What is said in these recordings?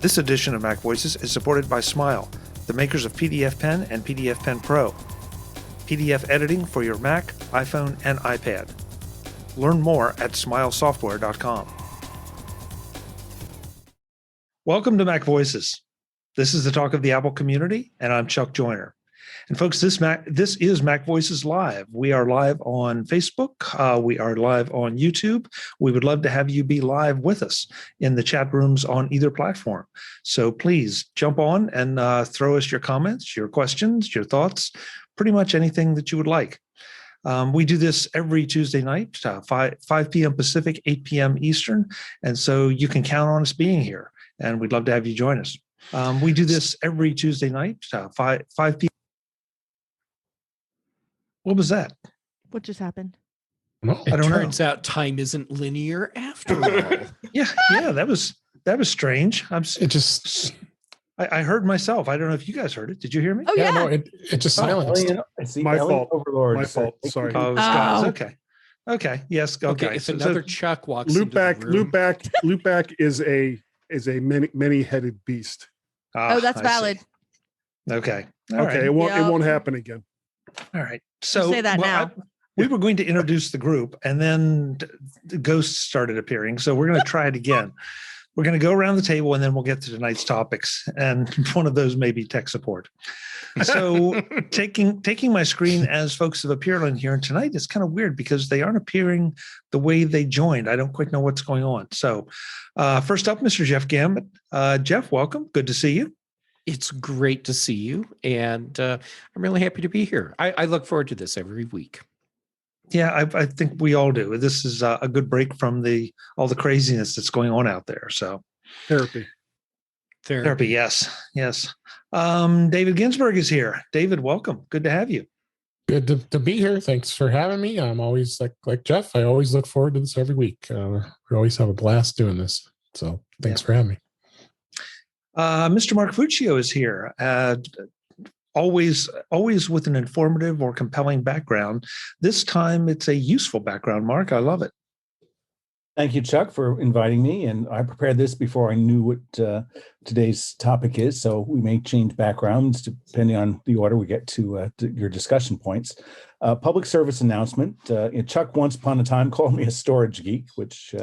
This edition of MacVoices is supported by Smile, the makers of PDF Pen and PDF Pen Pro. PDF editing for your Mac, iPhone, and iPad. Learn more at smilesoftware.com. Welcome to MacVoices. This is the talk of the Apple community, and I'm Chuck Joyner. And folks, this is MacVoices Live. We are live on Facebook. We are live on YouTube. We would love to have you be live with us in the chat rooms on either platform. So please jump on and throw us your comments, your questions, your thoughts, pretty much anything that you would like. We do this every Tuesday night, 5 p.m. Pacific, 8 p.m. Eastern. And so you can count on us being here, and we'd love to have you join us. We do this every Tuesday night, 5 p.m. What was that? What just happened? Well, I don't know. Turns out time isn't linear after all. Yeah, that was strange. I heard myself. I don't know if you guys heard it. Did you hear me? Oh yeah. no, it just silenced. It's the My alien fault. Overlord. My fault. Sorry. Oh, it was guys. Okay. Yes. Okay. If another Chuck walks Loopback. into the room, Loopback is a many-headed beast. Oh, that's I valid. see. Okay. All Okay, right. it Yeah. won't happen again. All right. So say that now. We were going to introduce the group, and then the ghosts started appearing. So we're going to try it again. We're going to go around the table, and then we'll get to tonight's topics. And one of those may be tech support. So taking my screen as folks have appeared on here tonight, it's kind of weird because they aren't appearing the way they joined. I don't quite know what's going on. So first up, Mr. Jeff Gamet. Jeff, welcome. Good to see you. it's great to see you, and I'm really happy to be here. I look forward to this every week. Yeah, I think we all do. This is a good break from all the craziness that's going on out there. So Therapy. yes. David Ginsburg is here. David, welcome. Good to have you. Good to be here. Thanks for having me. I'm always like Jeff. I always look forward to this every week. We always have a blast doing this. So thanks for having me. Mr. Mark Fuccio is here. Always with an informative or compelling background. This time it's a useful background, Mark. I love it. Thank you, Chuck, for inviting me. And I prepared this before I knew what today's topic is. So we may change backgrounds depending on the order we get to your discussion points. Public service announcement. Chuck once upon a time called me a storage geek, which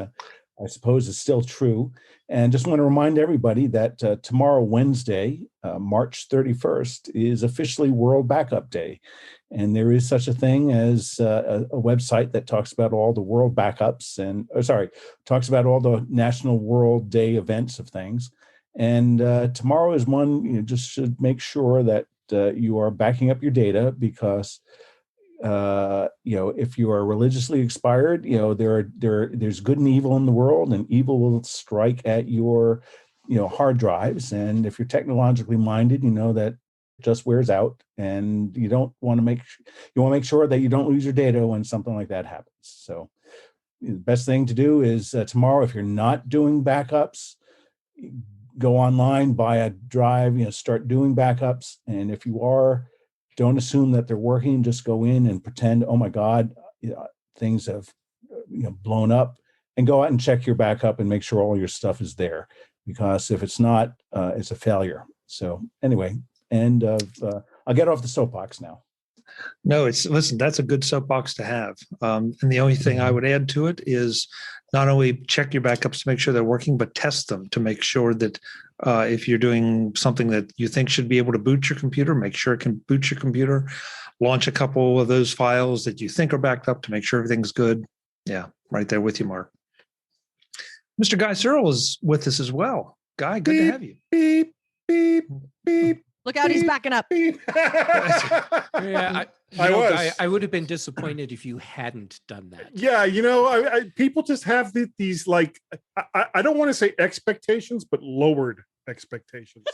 I suppose is still true. And just want to remind everybody that tomorrow, Wednesday, March 31st, is officially World Backup Day. And there is such a thing as a website that talks about all the world backups talks about all the National World Day events of things. And tomorrow is one you just should make sure that you are backing up your data because if you are religiously expired, there's good and evil in the world, and evil will strike at your, hard drives. And if you're technologically minded, you know that just wears out, and you want to make sure that you don't lose your data when something like that happens. So the best thing to do is tomorrow, if you're not doing backups, go online, buy a drive, start doing backups. And if you are, don't assume that they're working. Just go in and pretend, oh my God, things have blown up, and go out and check your backup and make sure all your stuff is there. Because if it's not, it's a failure. So anyway, I'll get off the soapbox now. No, listen, that's a good soapbox to have. And the only thing I would add to it is not only check your backups to make sure they're working, but test them to make sure that if you're doing something that you think should be able to boot your computer, make sure it can boot your computer. Launch a couple of those files that you think are backed up to make sure everything's good. Yeah, right there with you, Mark. Mr. Guy Serle is with us as well. Guy, good to have you. Beep, beep, beep. Look out, he's backing up. Yeah, I would have been disappointed if you hadn't done that. Yeah, people just have these I don't want to say expectations, but lowered expectations.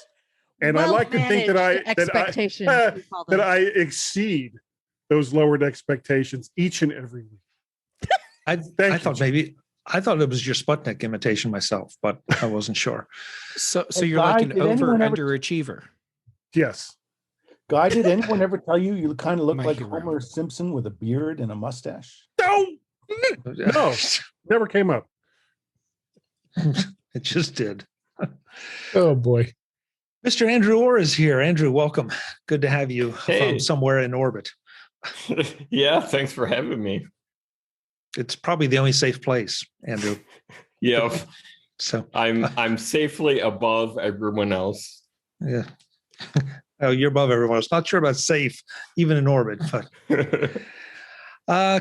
And I like to think that I exceed those lowered expectations each and every week. I thought it was your Sputnik imitation myself, but I wasn't sure. So Hey, you're Guy, like an did anyone ever- underachiever. Yes. Guy, did anyone ever tell you kind of look My like hero. Homer Simpson with a beard and a mustache? No, never came up. It just did. Oh boy. Mr. Andrew Orr is here. Andrew, welcome. Good to have you from somewhere in orbit. Yeah, thanks for having me. It's probably the only safe place, Andrew. Yeah. So I'm safely above everyone else. Yeah. Oh, you're above everyone else. Not sure about safe, even in orbit. But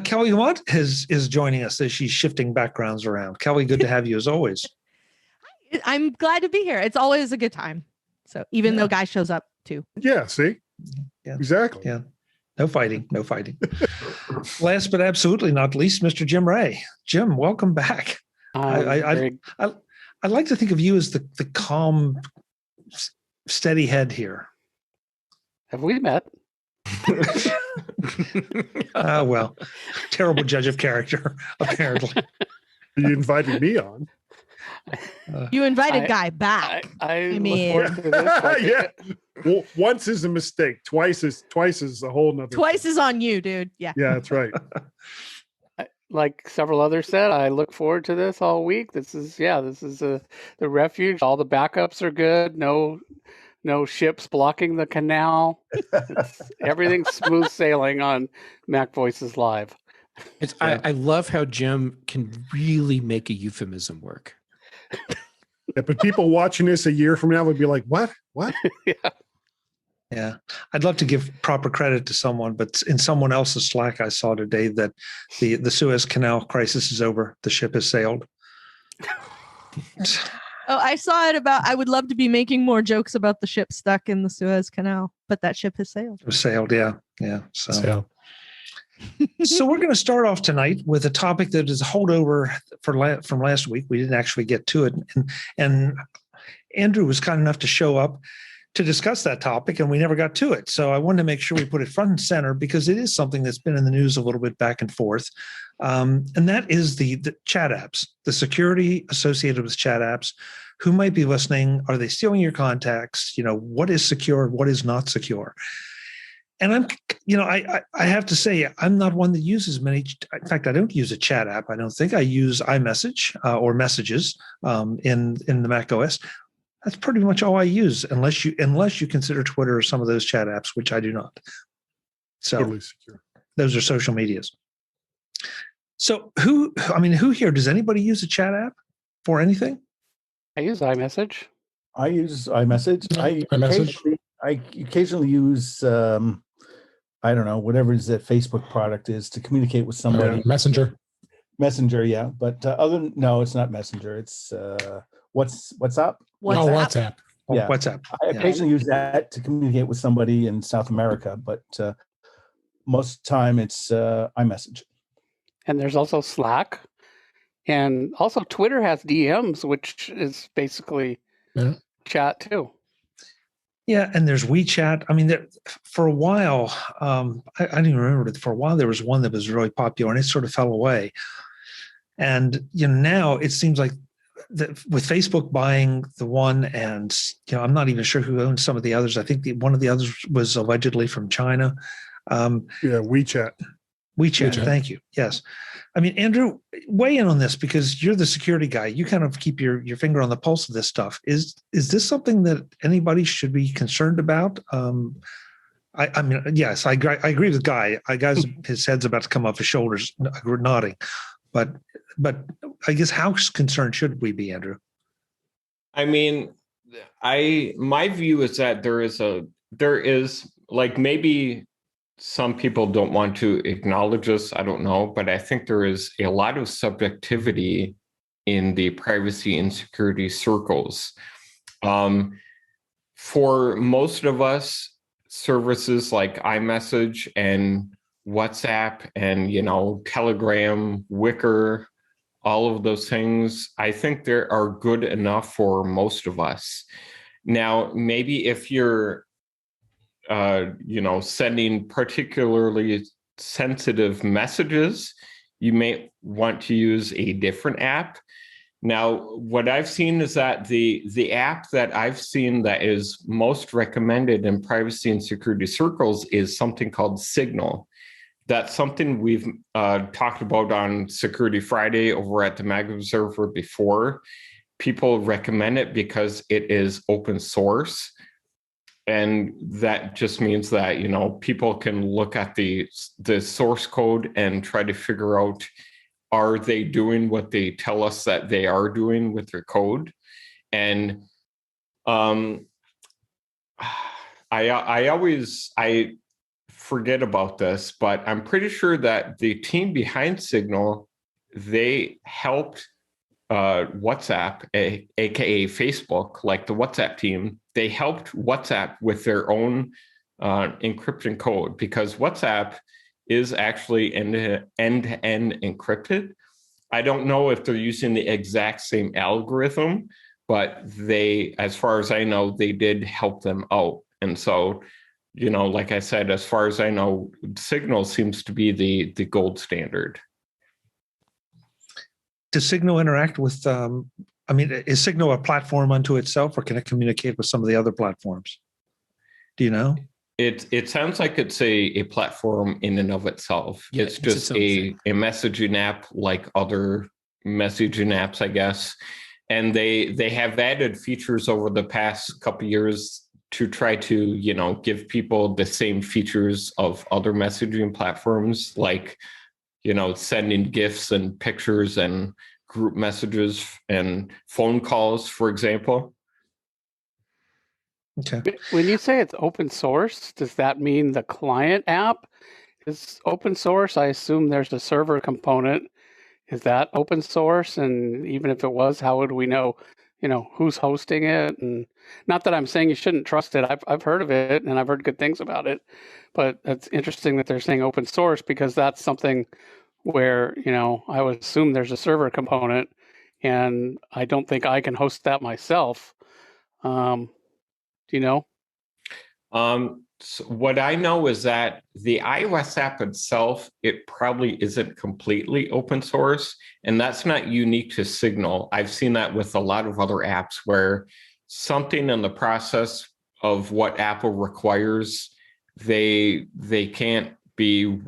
Kelly Guimont is joining us as she's shifting backgrounds around. Kelly, good to have you as always. I'm glad to be here. It's always a good time. So even though Guy shows up too. Yeah, see? Yeah. Exactly. Yeah. No fighting. No fighting. Last but absolutely not least, Mr. Jim Ray. Jim, welcome back. I like to think of you as the calm, steady head here. Have we met? Well, terrible judge of character, apparently. You invited me on. You invited Guy back. I mean, look forward to this. Yeah. Well, once is a mistake. Twice is a whole nother. Twice is on you, dude. Yeah. Yeah, that's right. Like several others said, I look forward to this all week. This is the refuge. All the backups are good. No ships blocking the canal. Everything's smooth sailing on MacVoices Live. I love how Jim can really make a euphemism work. Yeah, but people watching this a year from now would be like, what? Yeah. I'd love to give proper credit to someone, but in someone else's Slack I saw today that the Suez Canal crisis is over. The ship has sailed. Oh, I saw it I would love to be making more jokes about the ship stuck in the Suez Canal, but that ship has sailed. It was sailed, yeah. Yeah. So we're going to start off tonight with a topic that is a holdover from last week. We didn't actually get to it. And Andrew was kind enough to show up to discuss that topic, and we never got to it. So I wanted to make sure we put it front and center because it is something that's been in the news a little bit back and forth. And that is the chat apps, the security associated with chat apps. Who might be listening? Are they stealing your contacts? What is secure? What is not secure? And I have to say, I'm not one that uses many. In fact, I don't use a chat app. I don't think I use iMessage or Messages in the Mac OS. That's pretty much all I use, unless you consider Twitter or some of those chat apps, which I do not. So totally secure. Those are social medias. So who here, does anybody use a chat app for anything? I use iMessage. I use iMessage. I occasionally use, I don't know, whatever that Facebook product is to communicate with somebody. Messenger, yeah. But no, it's not Messenger. It's what's up? WhatsApp. Yeah, WhatsApp. I occasionally use that to communicate with somebody in South America, but most of the time it's iMessage. And there's also Slack. And also Twitter has DMs, which is basically chat too. Yeah, and there's WeChat. I mean, for a while, I don't even remember it. For a while, there was one that was really popular, and it sort of fell away. And now it seems like with Facebook buying the one, and I'm not even sure who owns some of the others. I think one of the others was allegedly from China. WeChat. WeChat. Thank you. Yes. I mean, Andrew, weigh in on this because you're the security guy. You kind of keep your finger on the pulse of this stuff. Is this something that anybody should be concerned about? I mean, yes, I agree with Guy. His head's about to come off his shoulders, nodding. But I guess how concerned should we be, Andrew? I mean, my view is that there is like maybe some people don't want to acknowledge this, I don't know, but I think there is a lot of subjectivity in the privacy and security circles. For most of us, services like iMessage and WhatsApp and, Telegram, Wicker, all of those things, I think they are good enough for most of us. Now, maybe if you're sending particularly sensitive messages, you may want to use a different app. Now, what I've seen is that the app that I've seen that is most recommended in privacy and security circles is something called Signal. That's something we've talked about on Security Friday over at the Mag Observer before. people recommend it because it is open source. And that just means that, you know, people can look at the source code and try to figure out, are they doing what they tell us that they are doing with their code? And I forget about this, but I'm pretty sure that the team behind Signal, they helped WhatsApp, aka Facebook, like the WhatsApp team, they helped WhatsApp with their own encryption code, because WhatsApp is actually end-to-end encrypted. I don't know if they're using the exact same algorithm, but they, as far as I know, they did help them out. And so, you know, like I said, as far as I know, Signal seems to be the gold standard. Does Signal interact with, is Signal a platform unto itself, or can it communicate with some of the other platforms? Do you know? It sounds like it's a platform in and of itself. Yeah, it's just a messaging app like other messaging apps, I guess. And they have added features over the past couple of years to try to, you know, give people the same features of other messaging platforms, like, you know, sending GIFs and pictures and group messages and phone calls, for example. Okay. When you say it's open source, does that mean the client app is open source? I assume there's a server component. Is that open source? And even if it was, how would we know, you know, who's hosting it? And not that I'm saying you shouldn't trust it. I've heard of it and I've heard good things about it. But it's interesting that they're saying open source, because that's something where, you know, I would assume there's a server component, and I don't think I can host that myself. Do you know? So what I know is that the iOS app itself, it probably isn't completely open source, and that's not unique to Signal. I've seen that with a lot of other apps where something in the process of what Apple requires, they can't be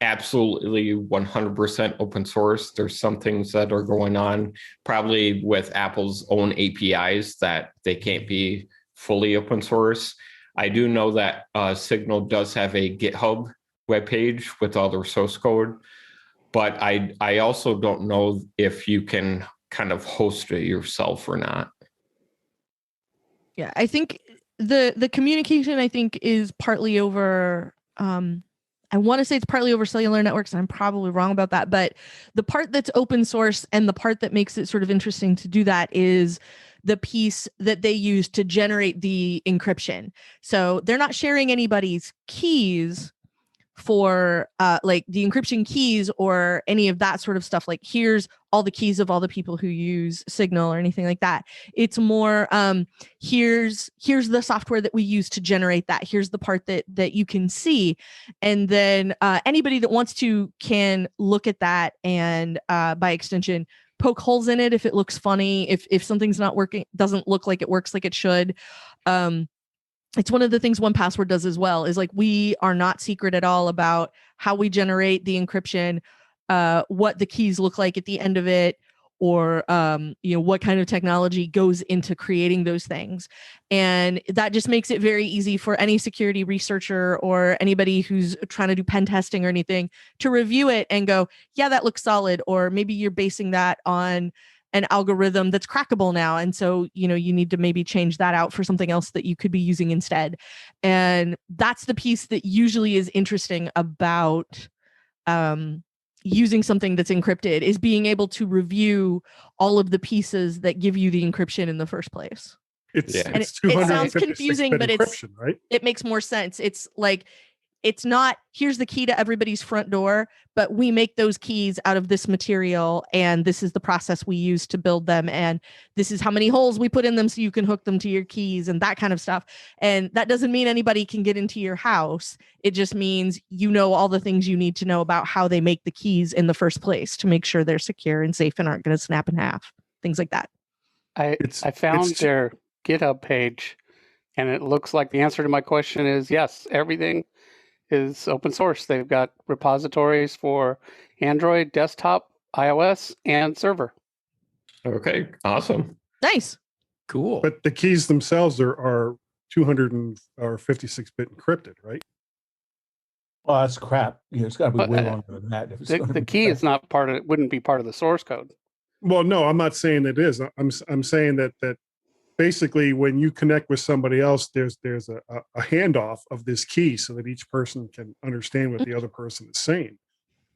absolutely 100% open source. There's some things that are going on probably with Apple's own APIs that they can't be fully open source. I do know that Signal does have a GitHub webpage with all their source code, but I also don't know if you can kind of host it yourself or not. Yeah, I think the communication, I think, is partly over, I want to say it's partly over cellular networks, and I'm probably wrong about that, but the part that's open source and the part that makes it sort of interesting to do that is the piece that they use to generate the encryption. So they're not sharing anybody's keys for like the encryption keys or any of that sort of stuff. Like, here's all the keys of all the people who use Signal or anything like that. It's more here's the software that we use to generate that. Here's the part that you can see, and then anybody that wants to can look at that and by extension poke holes in it if it looks funny, if something's not working, doesn't look like it works like it should. It's one of the things 1Password does as well, is like, we are not secret at all about how we generate the encryption, what the keys look like at the end of it, or what kind of technology goes into creating those things. And that just makes it very easy for any security researcher or anybody who's trying to do pen testing or anything to review it and go, yeah, that looks solid. Or maybe you're basing that on an algorithm that's crackable now, and so you need to maybe change that out for something else that you could be using instead. And that's the piece that usually is interesting about using something that's encrypted, is being able to review all of the pieces that give you the encryption in the first place. It sounds confusing, but right? It makes more sense. It's like, it's not, here's the key to everybody's front door, but we make those keys out of this material, and this is the process we use to build them, and this is how many holes we put in them so you can hook them to your keys and that kind of stuff. And that doesn't mean anybody can get into your house. It just means all the things you need to know about how they make the keys in the first place to make sure they're secure and safe and aren't going to snap in half. Things like that. I found their GitHub page, and it looks like the answer to my question is yes, everything is open source. They've got repositories for Android, desktop, iOS, and server. Okay, awesome. Nice. Cool. But the keys themselves are 256-bit encrypted, right? Well, that's crap. It's got to be way longer than that. The key is not part of it. Wouldn't be part of the source code. Well, no, I'm not saying it is. I'm saying that basically when you connect with somebody else, there's a handoff of this key so that each person can understand what the other person is saying.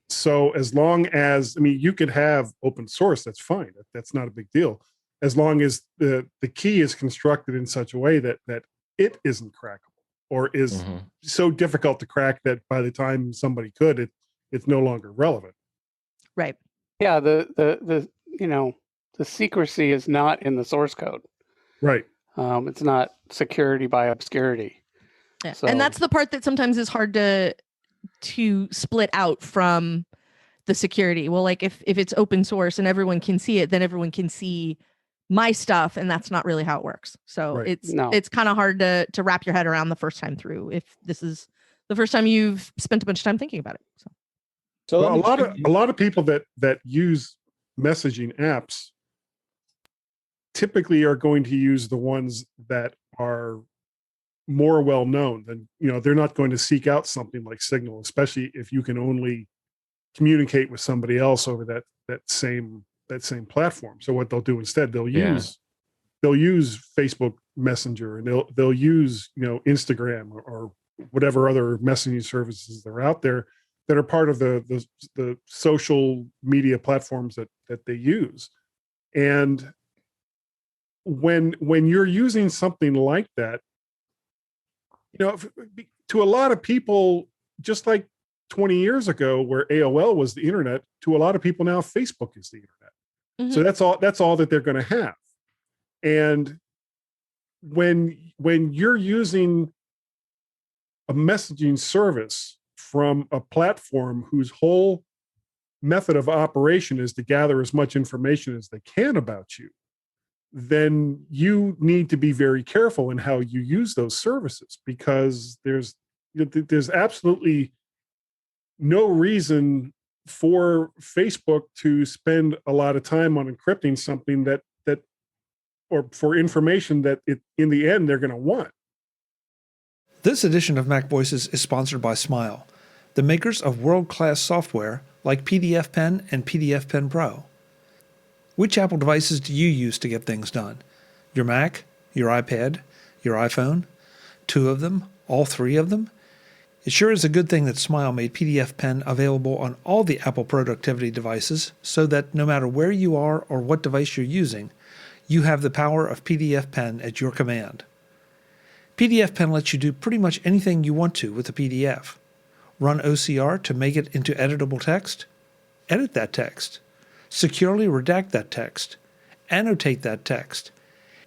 So as long as, you could have open source, that's fine. That's not a big deal. As long as the key is constructed in such a way that it isn't crackable or is so difficult to crack that by the time somebody could, it's no longer relevant. Right. Yeah. The secrecy is not in the source code. Right. It's not security by obscurity. Yeah. So, and that's the part that sometimes is hard to split out from the security. Well, like if it's open source and everyone can see it, then everyone can see my stuff, and that's not really how it works. So it's kind of hard to wrap your head around the first time through if this is the first time you've spent a bunch of time thinking about it. So a lot of people that use messaging apps typically are going to use the ones that are more well known than, they're not going to seek out something like Signal, especially if you can only communicate with somebody else over that same platform. So what they'll do instead, they'll use Facebook Messenger, and they'll use Instagram or whatever other messaging services that are out there that are part of the social media platforms that they use. And when you're using something like that, to a lot of people, just like 20 years ago where AOL was the internet, to a lot of people now Facebook is the internet. Mm-hmm. So that's all that they're going to have. And when you're using a messaging service from a platform whose whole method of operation is to gather as much information as they can about you, then you need to be very careful in how you use those services, because there's absolutely no reason for Facebook to spend a lot of time on encrypting something that or for information that in the end they're going to want. This edition of MacVoices is sponsored by Smile, the makers of world-class software like PDF Pen and PDF Pen Pro. Which Apple devices do you use to get things done? Your Mac? Your iPad? Your iPhone? 2 of them? All 3 of them? It sure is a good thing that Smile made PDF Pen available on all the Apple productivity devices so that no matter where you are or what device you're using, you have the power of PDF Pen at your command. PDF Pen lets you do pretty much anything you want to with a PDF. Run OCR to make it into editable text? Edit that text. Securely redact that text. Annotate that text.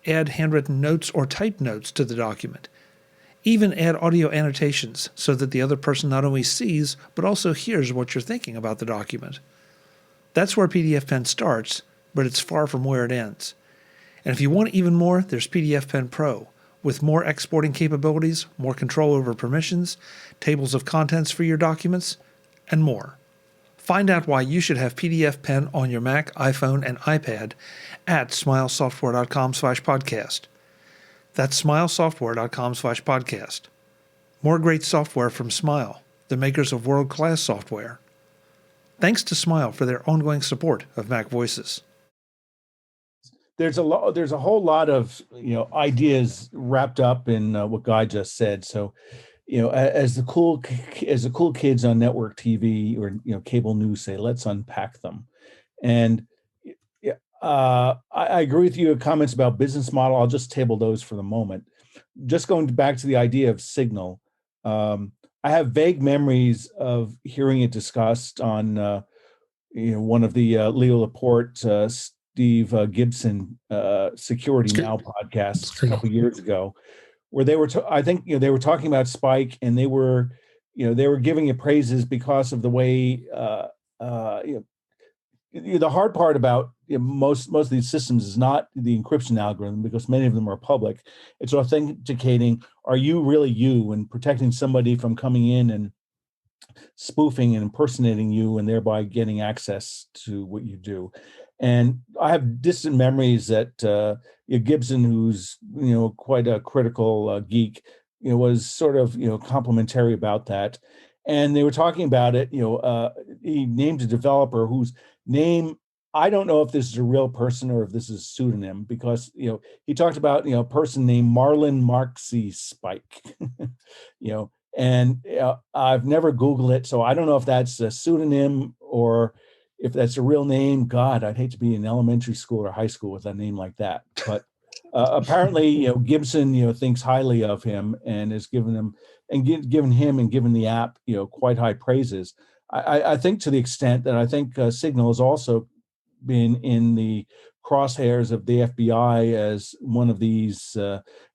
Add handwritten notes or typed notes to the document. Even add audio annotations so that the other person not only sees, but also hears what you're thinking about the document. That's where PDF Pen starts, but it's far from where it ends. And if you want even more, there's PDF Pen Pro, with more exporting capabilities, more control over permissions, tables of contents for your documents, and more. Find out why you should have PDF Pen on your Mac, iPhone, and iPad at smilesoftware.com/podcast. That's smilesoftware.com/podcast. More great software from Smile, the makers of world-class software. Thanks to Smile for their ongoing support of MacVoices. There's a whole lot of ideas wrapped up in what Guy just said. So, as the cool kids on network TV or cable news say, let's unpack them. And I agree with your comments about business model. I'll just table those for the moment. Just going back to the idea of Signal, I have vague memories of hearing it discussed on one of the Leo Laporte, Steve Gibson Security Now podcasts a couple of years ago, where they were they were talking about Spike, and they were giving it praises because of the way the hard part about most of these systems is not the encryption algorithm, because many of them are public. It's authenticating, are you really you, and protecting somebody from coming in and spoofing and impersonating you and thereby getting access to what you do. And I have distant memories that Gibson, who's quite a critical geek, was sort of complimentary about that. And they were talking about it. He named a developer whose name, I don't know if this is a real person or if this is a pseudonym, because he talked about a person named Marlon Marksy Spike. And I've never Googled it, so I don't know if that's a pseudonym or if that's a real name. God, I'd hate to be in elementary school or high school with a name like that. But apparently, Gibson, thinks highly of him and has given him and given him and given the app, quite high praises. I think to the extent that I think Signal has also been in the crosshairs of the FBI as one of these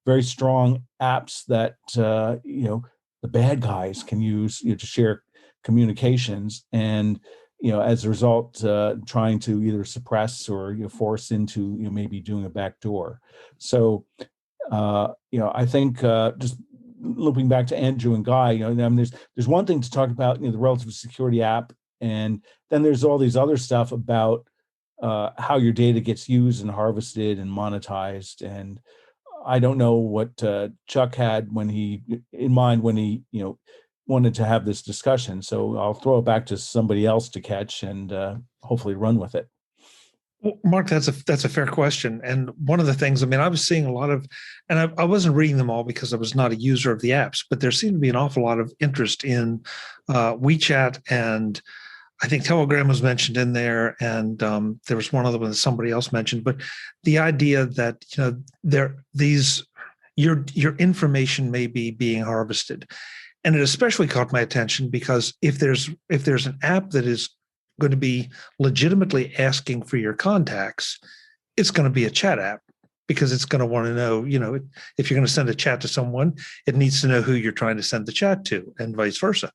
very strong apps that the bad guys can use to share communications, and as a result trying to either suppress or force into maybe doing a backdoor. So I think just looping back to Andrew and Guy, there's one thing to talk about the relative security app, and then there's all these other stuff about how your data gets used and harvested and monetized. And I don't know what Chuck had in mind when he wanted to have this discussion. So I'll throw it back to somebody else to catch and hopefully run with it. Well, Mark, that's a fair question. And one of the things, I was seeing a lot of, and I wasn't reading them all because I was not a user of the apps, but there seemed to be an awful lot of interest in WeChat, and I think Telegram was mentioned in there, and there was one other one that somebody else mentioned. But the idea that your information may be being harvested, and it especially caught my attention because if there's an app that is going to be legitimately asking for your contacts, it's going to be a chat app, because it's going to want to know, if you're going to send a chat to someone, it needs to know who you're trying to send the chat to, and vice versa.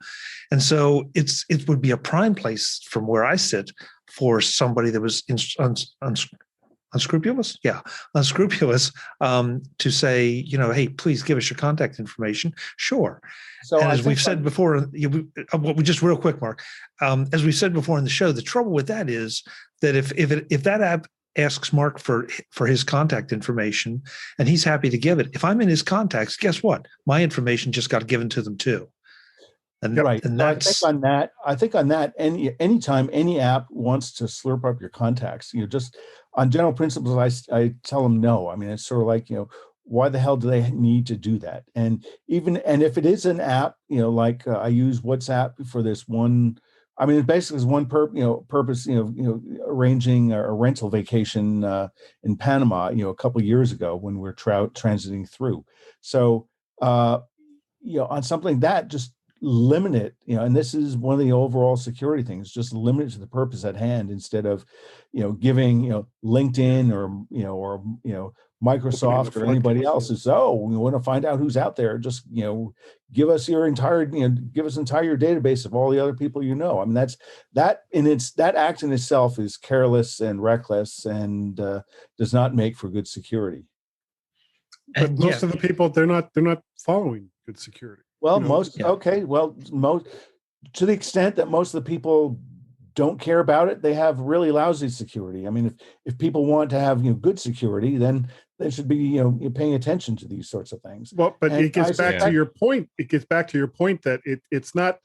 And so it would be a prime place from where I sit for somebody that was unscrupulous to say, hey, please give us your contact information. Sure. So and as we've said before, just real quick, Mark, as we said before in the show, the trouble with that is that if that app asks Mark for his contact information and he's happy to give it, if I'm in his contacts, guess what? My information just got given to them too. And, right. And so I think on that, anytime any app wants to slurp up your contacts, just on general principles, I tell them no. It's sort of like, why the hell do they need to do that? And if it is an app, like I use WhatsApp for this one. It basically is one purpose, arranging a rental vacation in Panama, a couple of years ago when we're transiting through. So, on something that just limit it, and this is one of the overall security things, just limit it to the purpose at hand instead of, giving, LinkedIn or Microsoft or anybody else's. Oh, we want to find out who's out there. Just, give us your entire, give us entire database of all the other people that act in itself is careless and reckless and does not make for good security. But most of the people, they're not following good security. Well, to the extent that most of the people don't care about it, they have really lousy security. If people want to have good security, then they should be paying attention to these sorts of things. Well, but it gets back to your point. It gets back to your point that it's not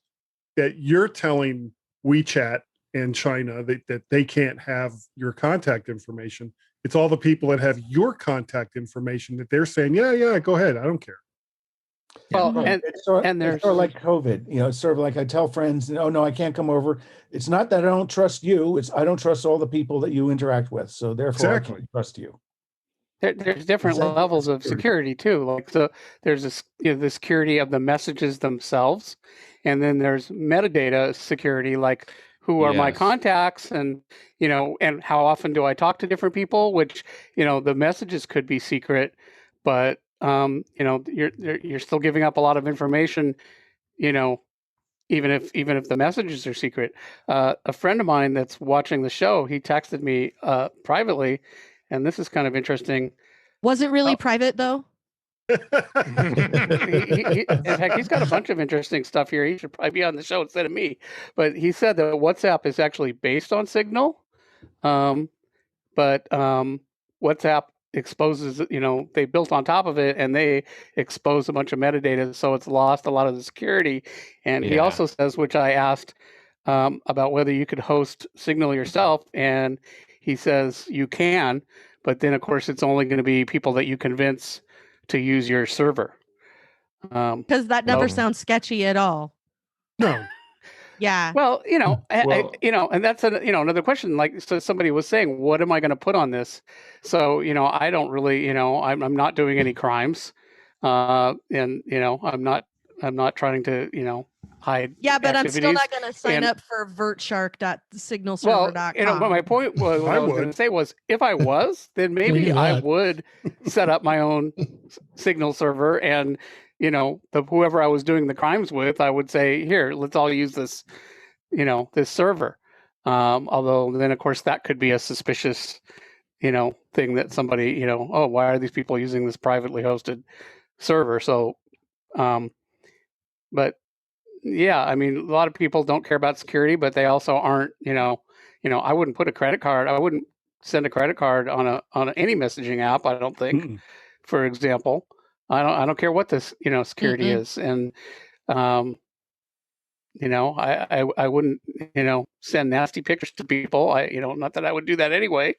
that you're telling WeChat and China that they can't have your contact information. It's all the people that have your contact information that they're saying, yeah, go ahead, I don't care. Well, it's sort of like COVID. It's sort of like I tell friends, oh no, I can't come over. It's not that I don't trust you. It's I don't trust all the people that you interact with. So therefore, I can't trust you. There's different levels of security too. Like there's the security of the messages themselves, and then there's metadata security, like who are my contacts, and and how often do I talk to different people? Which the messages could be secret, but you're still giving up a lot of information, even if the messages are secret. A friend of mine that's watching the show, he texted me privately, and this is kind of interesting. Was it really private though? In fact, he's got a bunch of interesting stuff here. He should probably be on the show instead of me. But he said that WhatsApp is actually based on Signal. but WhatsApp exposes, they built on top of it and they expose a bunch of metadata, so it's lost a lot of the security. And he also says, which I asked about whether you could host Signal yourself, and he says you can, but then of course it's only going to be people that you convince to use your server. Because that never sounds sketchy at all. No. Yeah. Well, and that's another question. Like, so somebody was saying, what am I going to put on this? So, I don't really, I'm not doing any crimes, and I'm not trying to, hide. Yeah, but I'm still not going to sign up for vertshark.signalserver.com. Well, but my point was, what I was going to say was, if I was, then maybe I would set up my own Signal server, and whoever I was doing the crimes with, I would say, here, let's all use this, this server. Although then, of course, that could be a suspicious, thing that somebody, oh, why are these people using this privately hosted server? So, but yeah, I mean, a lot of people don't care about security, but they also aren't, I wouldn't put a credit card. I wouldn't send a credit card on any messaging app. I don't think, for example. I don't care what this, security is. And, I wouldn't, send nasty pictures to people. Not that I would do that anyway,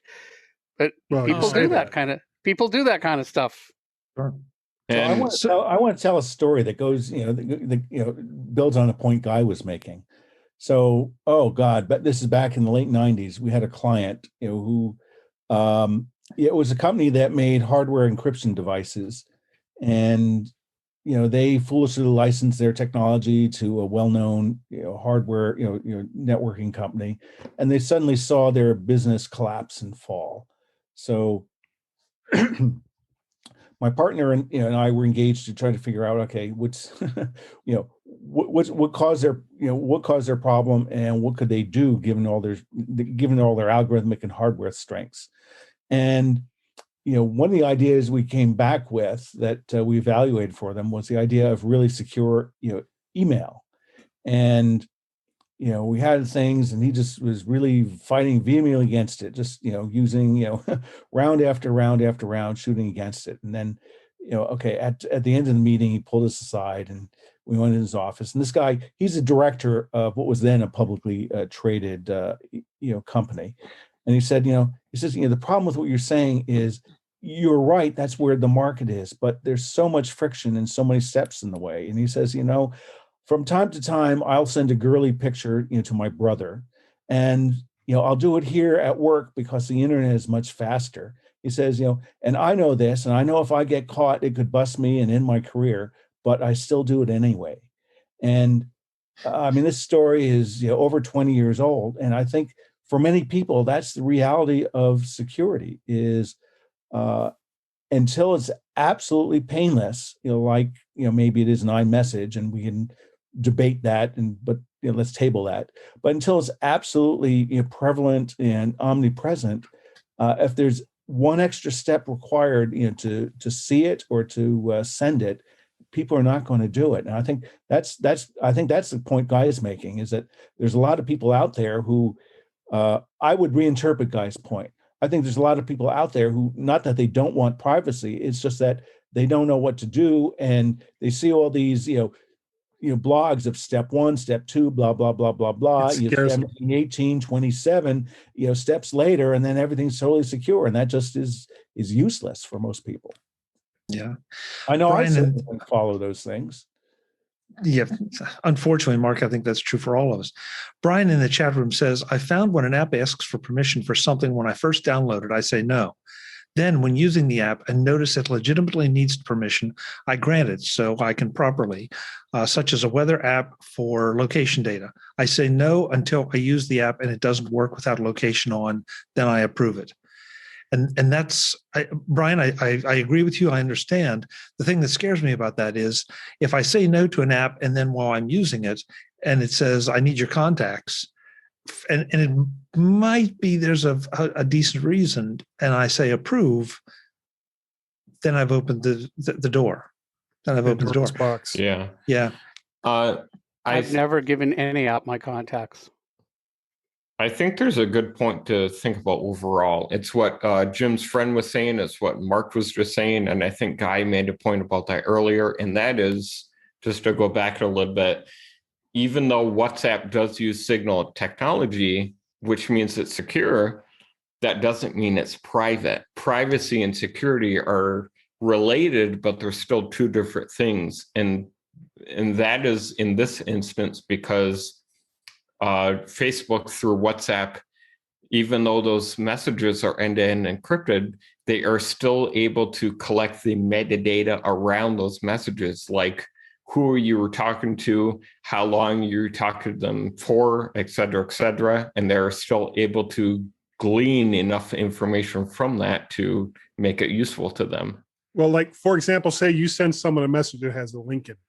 but people do that kind of stuff. Sure. So I want to tell a story that goes, builds on a point Guy was making. So, but this is back in the late 90s. We had a client, who, it was a company that made hardware encryption devices. And, they foolishly licensed their technology to a well-known, hardware, networking company, and they suddenly saw their business collapse and fall. So my partner and I were engaged to try to figure out, okay, what's, what caused their problem, and what could they do given all their algorithmic and hardware strengths. And one of the ideas we came back with that we evaluated for them was the idea of really secure, email. And, we had things, and he just was really fighting vehemently against it, just, using, round after round after round, shooting against it. And then, at the end of the meeting, he pulled us aside and we went in his office. And this guy, he's a director of what was then a publicly traded, company. And he said, the problem with what you're saying is, you're right, that's where the market is, but there's so much friction and so many steps in the way. And he says, from time to time, I'll send a girly picture, to my brother, and, I'll do it here at work because the internet is much faster. He says, and I know this, and I know if I get caught, it could bust me and end my career, but I still do it anyway. And this story is, over 20 years old. And I think for many people, that's the reality of security is, until it's absolutely painless, maybe it is an iMessage, and we can debate that, but let's table that. But until it's absolutely prevalent and omnipresent, if there's one extra step required, to see it or to send it, people are not going to do it. And I think that's the point Guy is making, is that there's a lot of people out there who I would reinterpret Guy's point. I think there's a lot of people out there who, not that they don't want privacy, it's just that they don't know what to do, and they see all these, blogs of step 1, step 2, blah, blah, blah, blah, blah. 18, 27, steps later, and then everything's totally secure, and that just is useless for most people. Yeah, I know. Brian, I certainly follow those things. Yeah, unfortunately, Mark, I think that's true for all of us. Brian in the chat room says, I found when an app asks for permission for something when I first download it, I say no. Then when using the app and notice it legitimately needs permission, I grant it so I can properly, such as a weather app for location data. I say no until I use the app and it doesn't work without location on, then I approve it. And that's, Brian, I agree with you. I understand. The thing that scares me about that is if I say no to an app and then while I'm using it and it says, I need your contacts, and it might be there's a decent reason, and I say approve, then I've opened the door. Then I've opened the door. Box. Yeah. Yeah. I've never given any app my contacts. I think there's a good point to think about overall. It's what Jim's friend was saying. It's what Mark was just saying. And I think Guy made a point about that earlier. And that is, just to go back a little bit, even though WhatsApp does use Signal technology, which means it's secure, that doesn't mean it's private. Privacy and security are related, but they're still two different things. And that is in this instance because Facebook through WhatsApp, even though those messages are end-to-end encrypted, they are still able to collect the metadata around those messages, like who you were talking to, how long you talked to them for, et cetera, and they're still able to glean enough information from that to make it useful to them. Well, like, for example, say you send someone a message that has a link in it.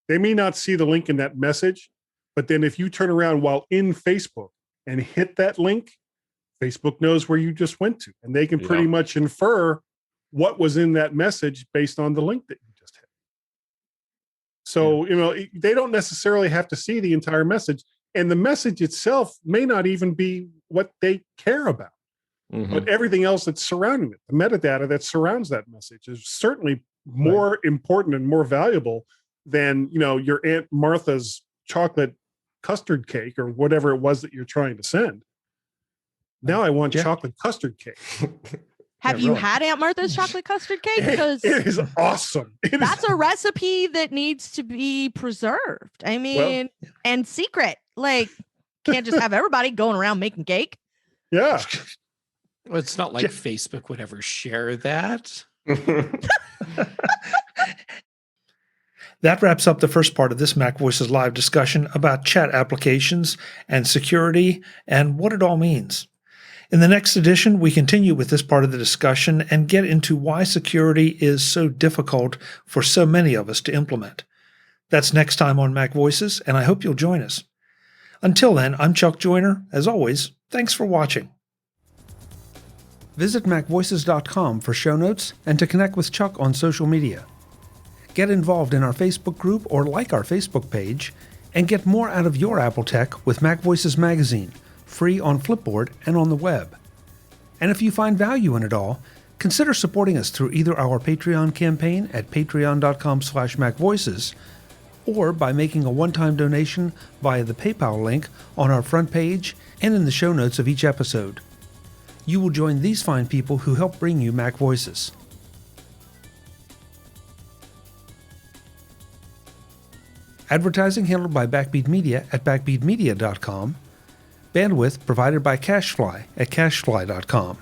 They may not see the link in that message, but then if you turn around while in Facebook and hit that link, Facebook knows where you just went to, and they can pretty much infer what was in that message based on the link that you just hit. So, they don't necessarily have to see the entire message, and the message itself may not even be what they care about. But everything else that's surrounding it, the metadata that surrounds that message, is certainly more important and more valuable than, your Aunt Martha's chocolate custard cake or whatever it was that you're trying to send. Now I want chocolate custard cake. Have you had Aunt Martha's chocolate custard cake? Because it is awesome. That's a recipe that needs to be preserved. I mean, and secret. Like, can't just have everybody going around making cake. Yeah. Well, it's not like Facebook would ever share that. That wraps up the first part of this MacVoices Live discussion about chat applications and security and what it all means. In the next edition, we continue with this part of the discussion and get into why security is so difficult for so many of us to implement. That's next time on MacVoices, and I hope you'll join us. Until then, I'm Chuck Joyner. As always, thanks for watching. Visit MacVoices.com for show notes and to connect with Chuck on social media. Get involved in our Facebook group or like our Facebook page, and get more out of your Apple tech with MacVoices Magazine, free on Flipboard and on the web. And if you find value in it all, consider supporting us through either our Patreon campaign at patreon.com/MacVoices or by making a one-time donation via the PayPal link on our front page and in the show notes of each episode. You will join these fine people who help bring you MacVoices. Advertising handled by Backbeat Media at backbeatmedia.com. Bandwidth provided by CacheFly at cachefly.com.